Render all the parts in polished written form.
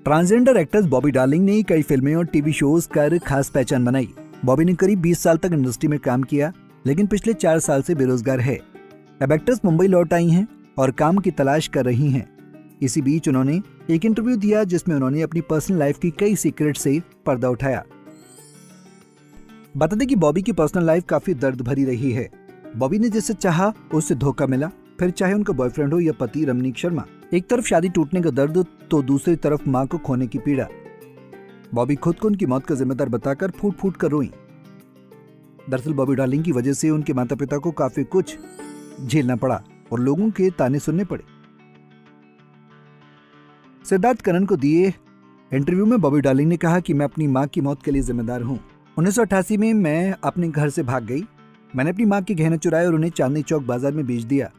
Transgender actress Bobby darling ने कई फिल्में और टीवी शोज कर खास पहचान बनाई। बॉबी ने करीब 20 साल तक इंडस्ट्री में काम किया, लेकिन पिछले 4 साल से बेरोजगार है। अब एक्ट्रेस मुंबई लौट आई हैं और काम की तलाश कर रही हैं। इसी बीच उन्होंने एक इंटरव्यू दिया जिसमें उन्होंने अपनी पर्सनल लाइफ की कई सीक्रेट से पर्दा उठाया। बता दें कि बॉबी की पर्सनल लाइफ काफी दर्द भरी रही है। बॉबी ने जिससे चाहा उससे धोखा मिला, फिर चाहे उनका बॉयफ्रेंड हो या पति रमनीक शर्मा। एक तरफ शादी टूटने का दर्द तो दूसरी तरफ मां को खोने की पीड़ा। बॉबी खुद को उनकी मौत का जिम्मेदार बताकर फूट फूट कर रोईं। दरअसल बॉबी डार्लिंग की वजह से उनके माता पिता को काफी कुछ झेलना पड़ा और लोगों के ताने सुनने पड़े। सिद्धार्थ कनन को दिए इंटरव्यू में बॉबी डार्लिंग ने कहा कि मैं अपनी मां की मौत के लिए जिम्मेदार हूं। 1988 में मैं अपने घर से भाग गई। मैंने अपनी मां के गहने चुराए और उन्हें चांदनी चौक बाजार में बेच दिया।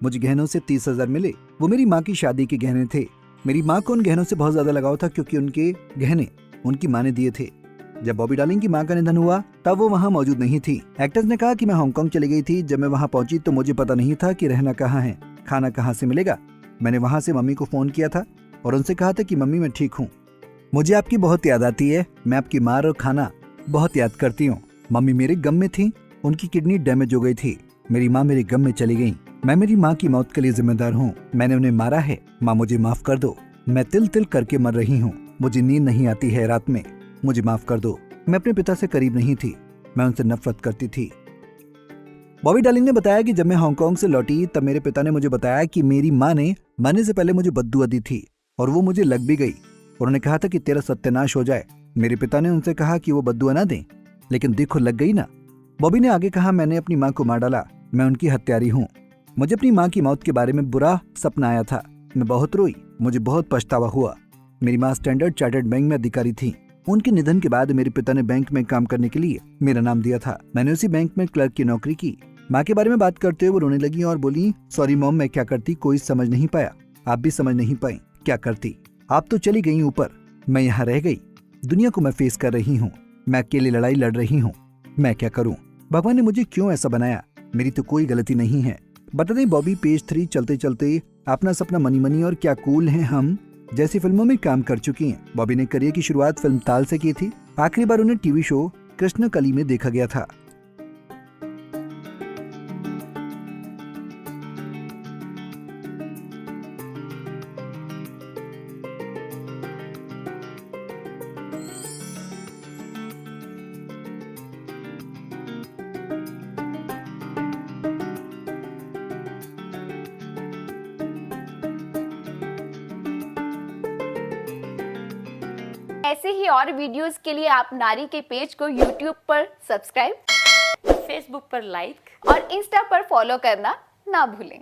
मुझे गहनों से 30,000 मिले। वो मेरी माँ की शादी के गहने थे। मेरी माँ को उन गहनों से बहुत ज्यादा लगाव था क्योंकि उनके गहने उनकी माँ ने दिए थे। जब बॉबी डार्लिंग की माँ का निधन हुआ तब वो वहाँ मौजूद नहीं थी। एक्ट्रेस ने कहा कि मैं हांगकांग चली गई थी। जब मैं वहाँ पहुंची तो मुझे पता नहीं था कि रहना कहाँ है, खाना कहाँ से मिलेगा। मैंने वहाँ से मम्मी को फोन किया था और उनसे कहा था कि मम्मी मैं ठीक हूँ, मुझे आपकी बहुत याद आती है, मैं आपकी माँ और खाना बहुत याद करती हूँ। मम्मी मेरे गम में थी, उनकी किडनी डैमेज हो गई थी। मेरी माँ मेरे गम में चली गई। मैं मेरी माँ की मौत के लिए जिम्मेदार हूँ। मैंने उन्हें मारा है। माँ मुझे माफ कर दो। मैं तिल तिल करके मर रही हूँ। मुझे नींद नहीं आती है रात में। मुझे माफ कर दो। मैं अपने पिता से करीब नहीं थी, मैं उनसे नफरत करती थी। बॉबी डार्लिंग ने बताया कि जब मैं हांगकांग से लौटी तब मेरे पिता ने मुझे बताया कि मेरी माँ ने मरने से पहले मुझे बद्दुआ दी थी और वो मुझे लग भी गई। उन्होंने कहा था कि तेरा सत्यानाश हो जाए। मेरे पिता ने उनसे कहा कि वो बद्दुआ ना दें, लेकिन देखो लग गई ना। बॉबी ने आगे कहा मैंने अपनी माँ को मार डाला। मैं उनकी हत्यारी हूँ। मुझे अपनी माँ की मौत के बारे में बुरा सपना आया था। मैं बहुत रोई। मुझे बहुत पछतावा हुआ। मेरी माँ स्टैंडर्ड चार्टर्ड बैंक में अधिकारी थी। उनके निधन के बाद मेरे पिता ने बैंक में काम करने के लिए मेरा नाम दिया था। मैंने उसी बैंक में क्लर्क की नौकरी की। माँ के बारे में बात करते हुए वो रोने लगी और बोली, सॉरी मॉम, मैं क्या करती कोई समझ नहीं पाया। आप भी समझ नहीं पाई क्या करती। आप तो चली गई ऊपर, मैं यहाँ रह गई। दुनिया को मैं फेस कर रही हूँ। मैं अकेली लड़ाई लड़ रही हूँ। मैं क्या करूँ? भगवान ने मुझे क्यों ऐसा बनाया? मेरी तो कोई गलती नहीं है। बता दें बॉबी पेज 3 चलते चलते अपना सपना मनी मनी और क्या कूल हैं हम जैसी फिल्मों में काम कर चुकी हैं। बॉबी ने करियर की शुरुआत फिल्म ताल से की थी। आखिरी बार उन्हें टीवी शो कृष्ण कली में देखा गया था। ऐसे ही और वीडियोस के लिए आप नारी के पेज को YouTube पर सब्सक्राइब, फेसबुक पर लाइक और इंस्टा पर फॉलो करना ना भूलें।